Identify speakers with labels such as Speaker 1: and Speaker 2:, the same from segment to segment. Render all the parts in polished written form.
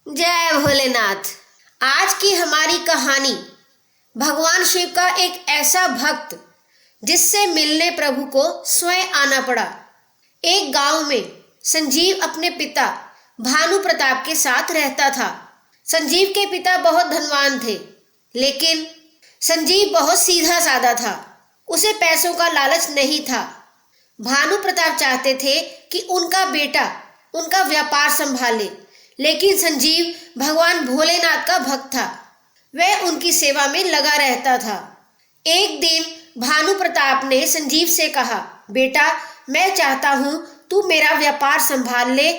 Speaker 1: जय भोलेनाथ। आज की हमारी कहानी भगवान शिव का एक ऐसा भक्त जिससे मिलने प्रभु को स्वयं आना पड़ा। एक गांव में संजीव अपने पिता भानु प्रताप के साथ रहता था। संजीव के पिता बहुत धनवान थे, लेकिन संजीव बहुत सीधा साधा था। उसे पैसों का लालच नहीं था। भानु प्रताप चाहते थे कि उनका बेटा उनका व्यापार संभाले, लेकिन संजीव भगवान भोलेनाथ का भक्त था। वह उनकी सेवा में लगा रहता था। एक दिन भानु प्रताप ने संजीव से कहा, बेटा, मैं चाहता हूँ तू मेरा व्यापार संभाल ले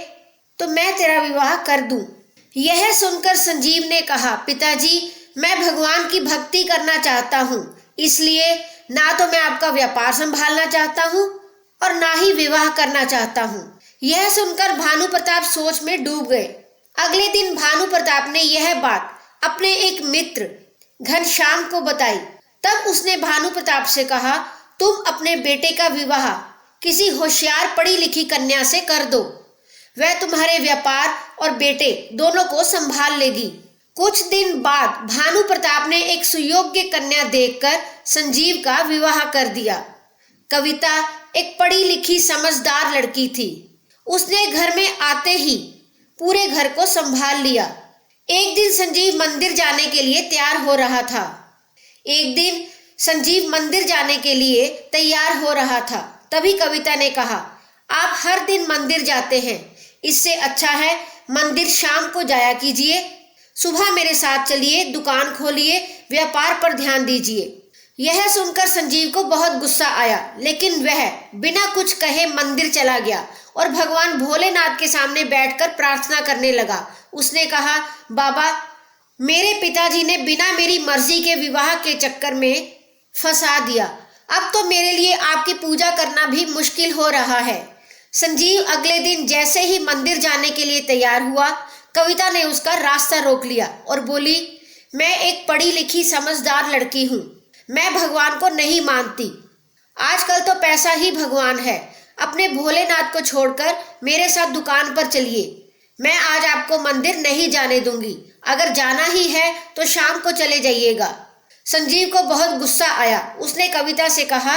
Speaker 1: तो मैं तेरा विवाह कर दूं। यह सुनकर संजीव ने कहा, पिताजी, मैं भगवान की भक्ति करना चाहता हूँ, इसलिए ना तो मैं आपका व्यापार संभालना चाहता हूँ और ना ही विवाह करना चाहता हूँ। यह सुनकर भानु प्रताप सोच में डूब गए। अगले दिन भानु प्रताप ने यह बात अपने एक मित्र घनश्याम को बताई। तब उसने भानु प्रताप से कहा, तुम अपने बेटे का विवाह किसी होशियार पढ़ी लिखी कन्या से कर दो। वह तुम्हारे व्यापार और बेटे दोनों को संभाल लेगी। कुछ दिन बाद भानु प्रताप ने एक सुयोग्य कन्या देखकर संजीव का विवाह कर दिया। कविता एक पढ़ी लिखी समझदार लड़की थी। उसने घर में आते ही पूरे घर को संभाल लिया। एक दिन संजीव मंदिर जाने के लिए तैयार हो रहा था। तभी कविता ने कहा, आप हर दिन मंदिर जाते हैं, इससे अच्छा है मंदिर शाम को जाया कीजिए। सुबह मेरे साथ चलिए, दुकान खोलिए, व्यापार पर ध्यान दीजिए। यह सुनकर संजीव को बहुत गुस्सा आया, लेकिन वह बिना कुछ कहे मंदिर चला गया और भगवान भोलेनाथ के सामने बैठकर प्रार्थना करने लगा। उसने कहा, बाबा, मेरे पिताजी ने बिना मेरी मर्जी के विवाह के चक्कर में फंसा दिया। अब तो मेरे लिए आपकी पूजा करना भी मुश्किल हो रहा है। संजीव अगले दिन जैसे ही मंदिर जाने के लिए तैयार हुआ, कविता ने उसका रास्ता रोक लिया और बोली, मैं एक पढ़ी लिखी समझदार लड़की हूँ, मैं भगवान को नहीं मानती। आजकल तो पैसा ही भगवान है। अपने भोलेनाथ को छोड़कर मेरे साथ दुकान पर चलिए। मैं आज आपको मंदिर नहीं जाने दूंगी। अगर जाना ही है तो शाम को चले जाइएगा। संजीव को बहुत गुस्सा आया। उसने कविता से कहा,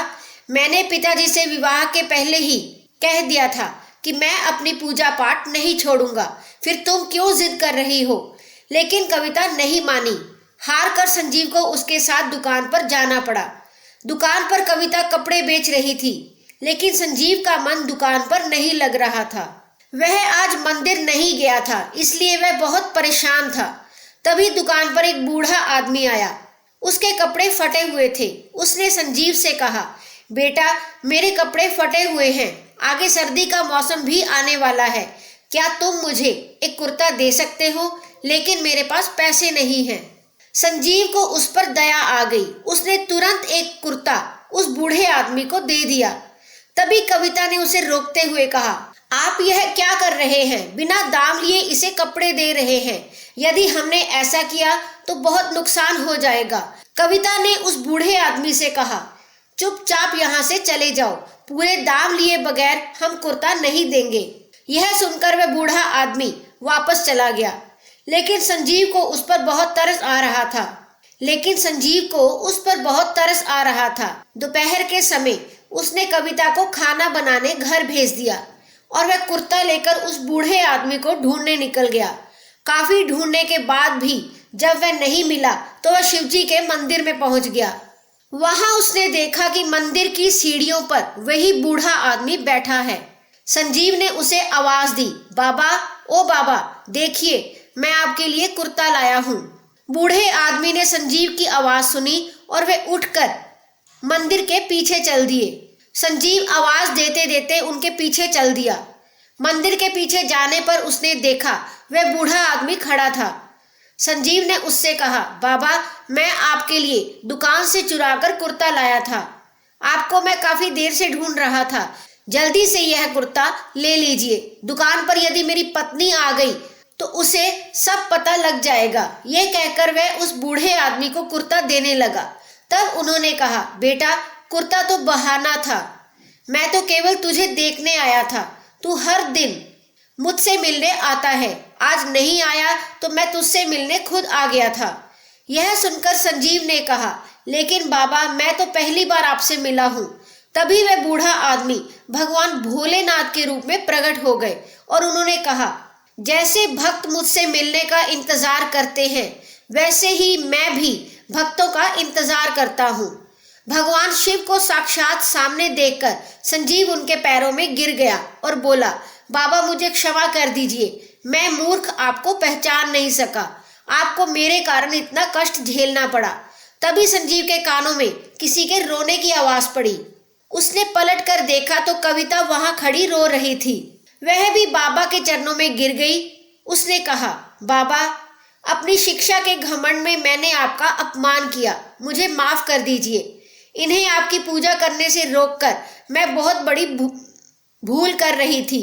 Speaker 1: मैंने पिताजी से विवाह के पहले ही कह दिया था कि मैं अपनी पूजा पाठ नहीं छोड़ूंगा, फिर तुम क्यों जिद कर रही हो? लेकिन कविता नहीं मानी। हार कर संजीव को उसके साथ दुकान पर जाना पड़ा। दुकान पर कविता कपड़े बेच रही थी, लेकिन संजीव का मन दुकान पर नहीं लग रहा था। वह आज मंदिर नहीं गया था, इसलिए वह बहुत परेशान था। तभी दुकान पर एक बूढ़ा आदमी आया। उसके कपड़े फटे हुए थे। उसने संजीव से कहा, बेटा, मेरे कपड़े फटे हुए हैं, आगे सर्दी का मौसम भी आने वाला है, क्या तुम मुझे एक कुर्ता दे सकते हो? लेकिन मेरे पास पैसे नहीं हैं। संजीव को उस पर दया आ गई। उसने तुरंत एक कुर्ता उस बूढ़े आदमी को दे दिया। तभी कविता ने उसे रोकते हुए कहा, आप यह क्या कर रहे हैं? बिना दाम लिए इसे कपड़े दे रहे हैं। यदि हमने ऐसा किया तो बहुत नुकसान हो जाएगा। कविता ने उस बूढ़े आदमी से कहा, चुपचाप यहाँ से चले जाओ, पूरे दाम लिए बगैर हम कुर्ता नहीं देंगे। यह सुनकर वह बूढ़ा आदमी वापस चला गया। लेकिन संजीव को उस पर बहुत तरस आ रहा था। दोपहर के समय उसने कविता को खाना बनाने घर भेज दिया और वह कुर्ता लेकर उस बूढ़े आदमी को ढूंढने निकल गया। काफी ढूंढने के बाद भी जब वह नहीं मिला तो वह शिवजी के मंदिर में पहुंच गया। वहां उसने देखा कि मंदिर की सीढ़ियों पर वही बूढ़ा आदमी बैठा है। संजीव ने उसे आवाज दी, बाबा, ओ बाबा, देखिए, मैं आपके लिए कुर्ता लाया हूँ। बूढ़े आदमी ने संजीव की आवाज सुनी और वे उठकर मंदिर के पीछे चल दिए। संजीव आवाज देते देते उनके पीछे चल दिया। मंदिर के पीछे जाने पर उसने देखा वह बूढ़ा आदमी खड़ा था। संजीव ने उससे कहा, बाबा, मैं आपके लिए दुकान से चुराकर कुर्ता लाया था। आपको मैं काफी देर से ढूंढ रहा था। जल्दी से यह कुर्ता ले लीजिए। दुकान पर यदि मेरी पत्नी आ गई तो उसे सब पता लग जाएगा। यह कहकर वह उस बूढ़े आदमी को कुर्ता देने लगा। तब उन्होंने कहा, बेटा, कुर्ता तो बहाना था, मैं तो केवल तुझे देखने आया था। तू हर दिन मुझसे मिलने आता है, आज नहीं आया तो मैं तुझसे मिलने खुद आ गया था। यह सुनकर संजीव ने कहा, लेकिन बाबा मैं तो पहली बार आपसे मिला हूँ। तभी वह बूढ़ा आदमी भगवान भोलेनाथ के रूप में प्रकट हो गए और उन्होंने कहा, जैसे भक्त मुझसे मिलने का इंतजार करते हैं वैसे ही मैं भी भक्तों का इंतजार करता हूँ। भगवान शिव को साक्षात सामने देखकर संजीव उनके पैरों में गिर गया और बोला, बाबा मुझे क्षमा कर दीजिए, मैं मूर्ख आपको पहचान नहीं सका, आपको मेरे कारण इतना कष्ट झेलना पड़ा। तभी संजीव के कानों में किसी के रोने की आवाज पड़ी। उसने पलट कर देखा तो कविता वहां खड़ी रो रही थी। वह भी बाबा के चरणों में गिर गई। उसने कहा, बाबा अपनी शिक्षा के घमंड में मैंने आपका अपमान किया, मुझे माफ कर दीजिए। इन्हें आपकी पूजा करने से रोककर मैं बहुत बड़ी भूल कर रही थी।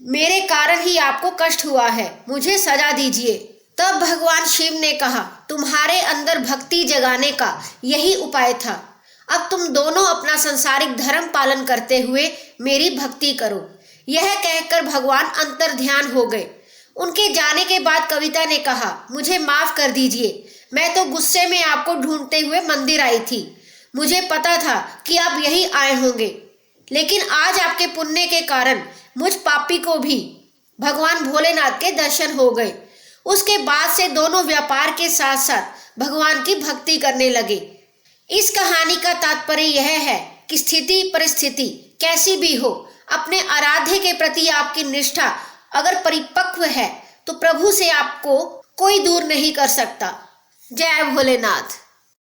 Speaker 1: मेरे कारण ही आपको कष्ट हुआ है, मुझे सजा दीजिए। तब भगवान शिव ने कहा, तुम्हारे अंदर भक्ति जगाने का यही उपाय था। अब तुम दोनों अपना संसारिक धर्म पालन करते हुए मेरी भक्ति करो। यह कहकर भगवान अंतर ध्यान हो गए। उनके जाने के बाद कविता ने कहा, मुझे माफ कर दीजिए, मैं तो गुस्से में आपको ढूंढते हुए मंदिर आई थी। मुझे पता था कि आप यही आए होंगे, लेकिन आज आपके पुण्य के कारण मुझ पापी को भी भगवान भोलेनाथ के दर्शन हो गए। उसके बाद से दोनों व्यापार के साथ साथ भगवान की भक्ति करने लगे। इस कहानी का तात्पर्य यह है कि स्थिति परिस्थिति कैसी भी हो, अपने आराध्य के प्रति आपकी निष्ठा अगर परिपक्व है तो प्रभु से आपको कोई दूर नहीं कर सकता। जय भोलेनाथ।